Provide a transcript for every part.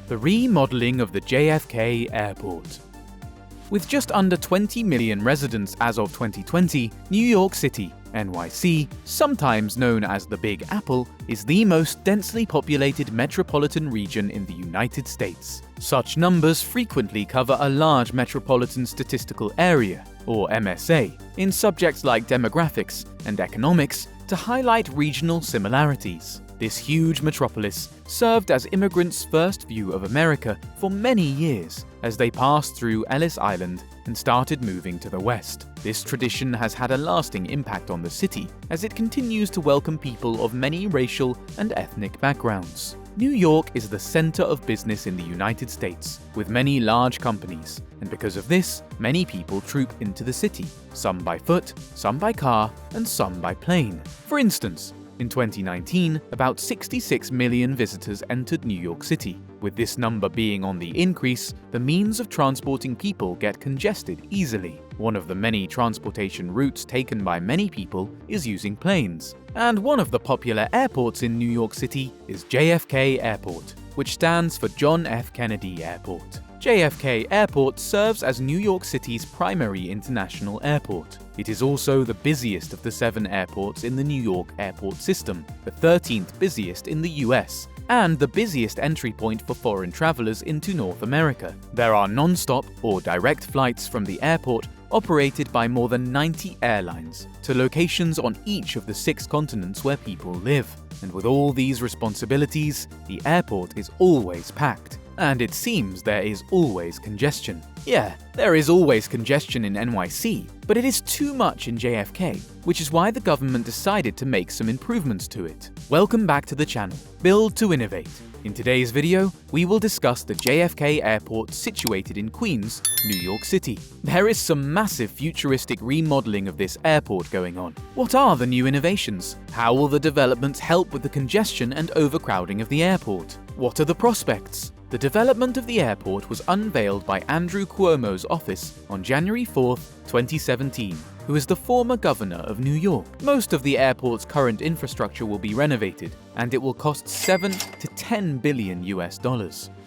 The remodeling of the JFK Airport. With just under 20 million residents as of 2020, New York City, NYC, sometimes known as the Big Apple, is the most densely populated metropolitan region in the United States. Such numbers frequently cover a large metropolitan statistical area, or MSA, in subjects like demographics and economics to highlight regional similarities. This huge metropolis served as immigrants' first view of America for many years as they passed through Ellis Island and started moving to the west. This tradition has had a lasting impact on the city as it continues to welcome people of many racial and ethnic backgrounds. New York is the center of business in the United States, with many large companies, and because of this, many people troop into the city, some by foot, some by car, and some by plane. For instance, in 2019, about 66 million visitors entered New York City. With this number being on the increase, the means of transporting people get congested easily. One of the many transportation routes taken by many people is using planes. And one of the popular airports in New York City is JFK Airport, which stands for John F. Kennedy Airport. JFK Airport serves as New York City's primary international airport. It is also the busiest of the 7 airports in the New York airport system, the 13th busiest in the US, and the busiest entry point for foreign travelers into North America. There are nonstop or direct flights from the airport operated by more than 90 airlines to locations on each of the 6 continents where people live. And with all these responsibilities, the airport is always packed. And it seems there is always congestion. Yeah, there is always congestion in NYC, but it is too much in JFK, which is why the government decided to make some improvements to it. Welcome back to the channel, Build to Innovate. In today's video, we will discuss the JFK Airport situated in Queens, New York City. There is some massive futuristic remodeling of this airport going on. What are the new innovations? How will the developments help with the congestion and overcrowding of the airport? What are the prospects? The development of the airport was unveiled by Andrew Cuomo's office on January 4, 2017, who is the former governor of New York. Most of the airport's current infrastructure will be renovated, and it will cost $7 to $10 billion US.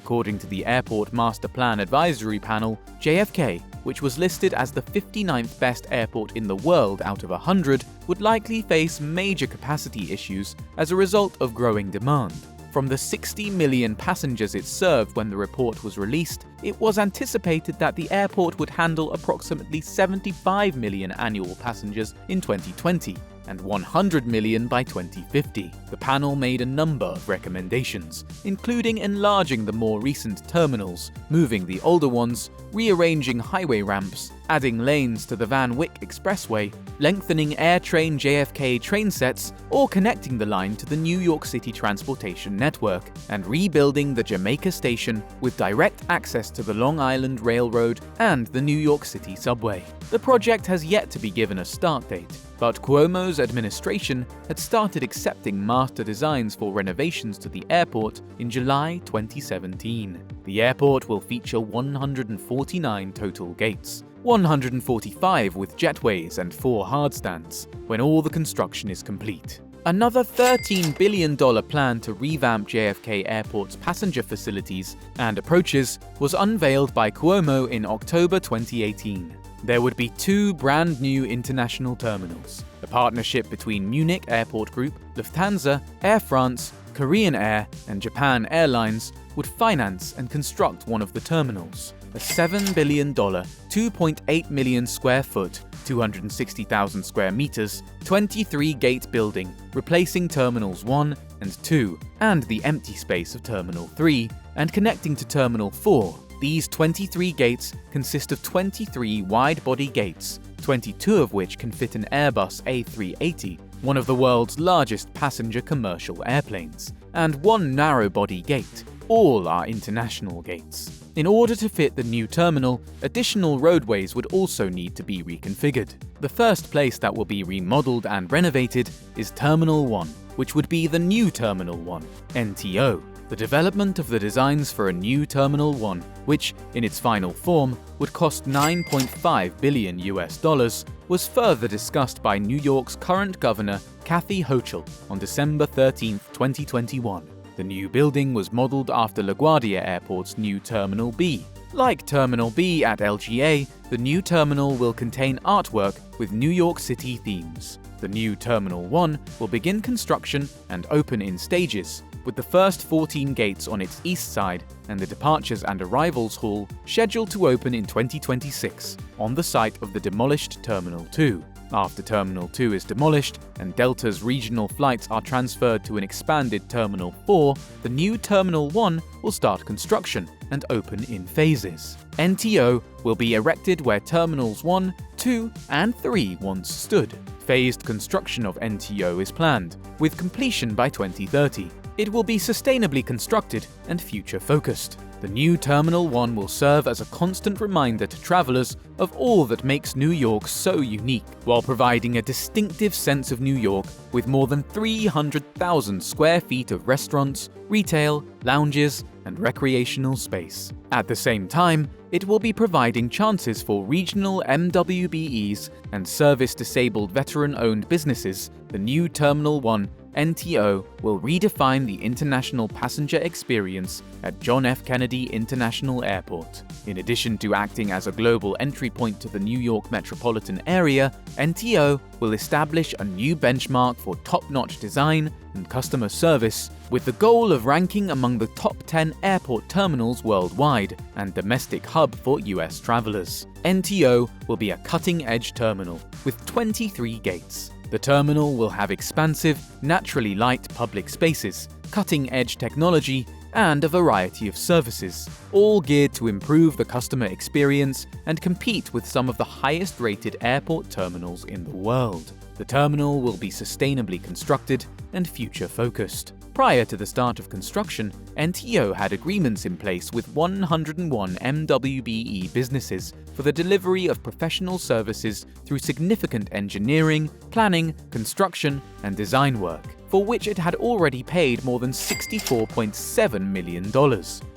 According to the Airport Master Plan Advisory Panel, JFK, which was listed as the 59th best airport in the world out of 100, would likely face major capacity issues as a result of growing demand. From the 60 million passengers it served when the report was released, it was anticipated that the airport would handle approximately 75 million annual passengers in 2020 and 100 million by 2050. The panel made a number of recommendations, including enlarging the more recent terminals, moving the older ones, rearranging highway ramps, adding lanes to the Van Wyck Expressway, lengthening AirTrain JFK train sets, or connecting the line to the New York City transportation network, and rebuilding the Jamaica Station with direct access to the Long Island Railroad and the New York City subway. The project has yet to be given a start date, but Cuomo's administration had started accepting master designs for renovations to the airport in July 2017. The airport will feature 149 total gates, 145 with jetways and 4 hardstands, when all the construction is complete. Another $13 billion plan to revamp JFK Airport's passenger facilities and approaches was unveiled by Cuomo in October 2018. There would be 2 brand new international terminals. A partnership between Munich Airport Group, Lufthansa, Air France, Korean Air, and Japan Airlines would finance and construct one of the terminals. A $7 billion, 2.8 million square foot, 260,000 square meters, 23-gate building, replacing Terminals 1 and 2, and the empty space of Terminal 3, and connecting to Terminal 4. These 23 gates consist of 23 wide-body gates, 22 of which can fit an Airbus A380, one of the world's largest passenger commercial airplanes, and 1 narrow-body gate. All are international gates. In order to fit the new terminal, additional roadways would also need to be reconfigured. The first place that will be remodeled and renovated is Terminal 1, which would be the new Terminal 1, NTO. The development of the designs for a new Terminal 1, which, in its final form, would cost $9.5 billion US, was further discussed by New York's current governor, Kathy Hochul, on December 13, 2021. The new building was modeled after LaGuardia Airport's new Terminal B. Like Terminal B at LGA, the new terminal will contain artwork with New York City themes. The new Terminal 1 will begin construction and open in stages, with the first 14 gates on its east side and the departures and arrivals hall scheduled to open in 2026 on the site of the demolished Terminal 2. After Terminal 2 is demolished and Delta's regional flights are transferred to an expanded Terminal 4, the new Terminal 1 will start construction and open in phases. NTO will be erected where Terminals 1, 2, and 3 once stood. Phased construction of NTO is planned, with completion by 2030. It will be sustainably constructed and future-focused. The new Terminal 1 will serve as a constant reminder to travelers of all that makes New York so unique, while providing a distinctive sense of New York with more than 300,000 square feet of restaurants, retail, lounges, and recreational space. At the same time, it will be providing chances for regional MWBEs and service-disabled veteran-owned businesses. The new Terminal 1 NTO will redefine the international passenger experience at John F. Kennedy International Airport. In addition to acting as a global entry point to the New York metropolitan area, NTO will establish a new benchmark for top-notch design and customer service, with the goal of ranking among the top 10 airport terminals worldwide and domestic hub for US travelers. NTO will be a cutting-edge terminal with 23 gates. The terminal will have expansive, naturally light public spaces, cutting-edge technology, and a variety of services, all geared to improve the customer experience and compete with some of the highest-rated airport terminals in the world. The terminal will be sustainably constructed and future-focused. Prior to the start of construction, NTO had agreements in place with 101 MWBE businesses for the delivery of professional services through significant engineering, planning, construction, and design work, for which it had already paid more than $64.7 million.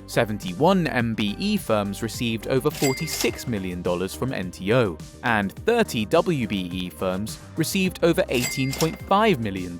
71 MBE firms received over $46 million from NTO, and 30 WBE firms received over $18.5 million.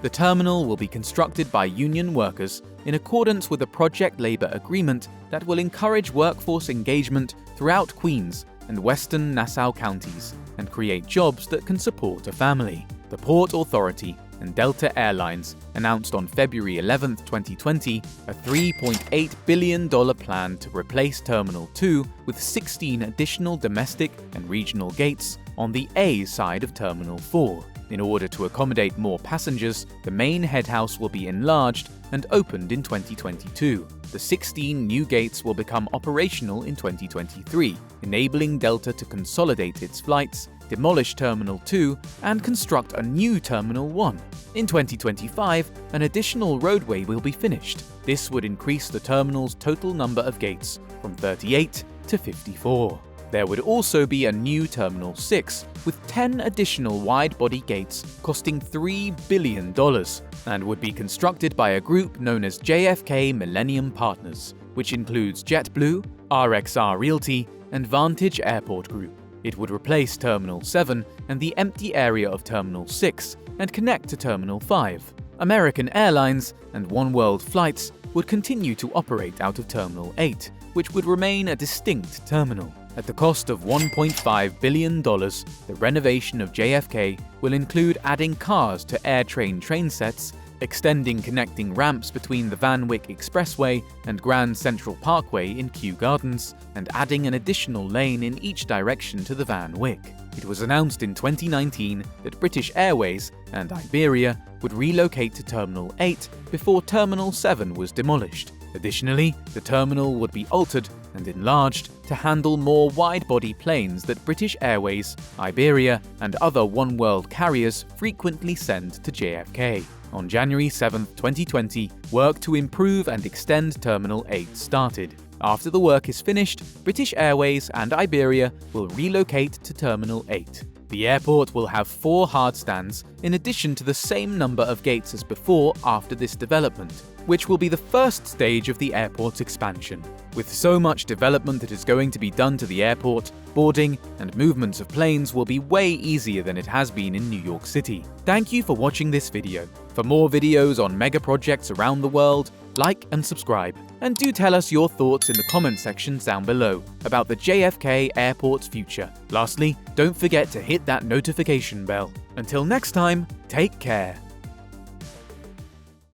The terminal will be constructed by union workers in accordance with a project labor agreement that will encourage workforce engagement throughout Queens and western Nassau counties and create jobs that can support a family. The Port Authority and Delta Airlines announced on February 11, 2020, a $3.8 billion plan to replace Terminal 2 with 16 additional domestic and regional gates on the A side of Terminal 4. In order to accommodate more passengers, the main headhouse will be enlarged and opened in 2022. The 16 new gates will become operational in 2023, enabling Delta to consolidate its flights, demolish Terminal 2, and construct a new Terminal 1. In 2025, an additional roadway will be finished. This would increase the terminal's total number of gates from 38 to 54. There would also be a new Terminal 6 with 10 additional wide-body gates costing $3 billion and would be constructed by a group known as JFK Millennium Partners, which includes JetBlue, RXR Realty, and Vantage Airport Group. It would replace Terminal 7 and the empty area of Terminal 6 and connect to Terminal 5. American Airlines and oneworld flights would continue to operate out of Terminal 8, which would remain a distinct terminal. At the cost of $1.5 billion, the renovation of JFK will include adding cars to AirTrain train sets, extending connecting ramps between the Van Wyck Expressway and Grand Central Parkway in Kew Gardens, and adding an additional lane in each direction to the Van Wyck. It was announced in 2019 that British Airways and Iberia would relocate to Terminal 8 before Terminal 7 was demolished. Additionally, the terminal would be altered and enlarged to handle more wide-body planes that British Airways, Iberia, and other oneworld carriers frequently send to JFK. On January 7, 2020, work to improve and extend Terminal 8 started. After the work is finished, British Airways and Iberia will relocate to Terminal 8. The airport will have 4 hard stands in addition to the same number of gates as before after this development, which will be the first stage of the airport's expansion. With so much development that is going to be done to the airport, boarding and movements of planes will be way easier than it has been in New York City. Thank you for watching this video. For more videos on mega projects around the world, like and subscribe. And do tell us your thoughts in the comment section down below about the JFK Airport's future. Lastly, don't forget to hit that notification bell. Until next time, take care.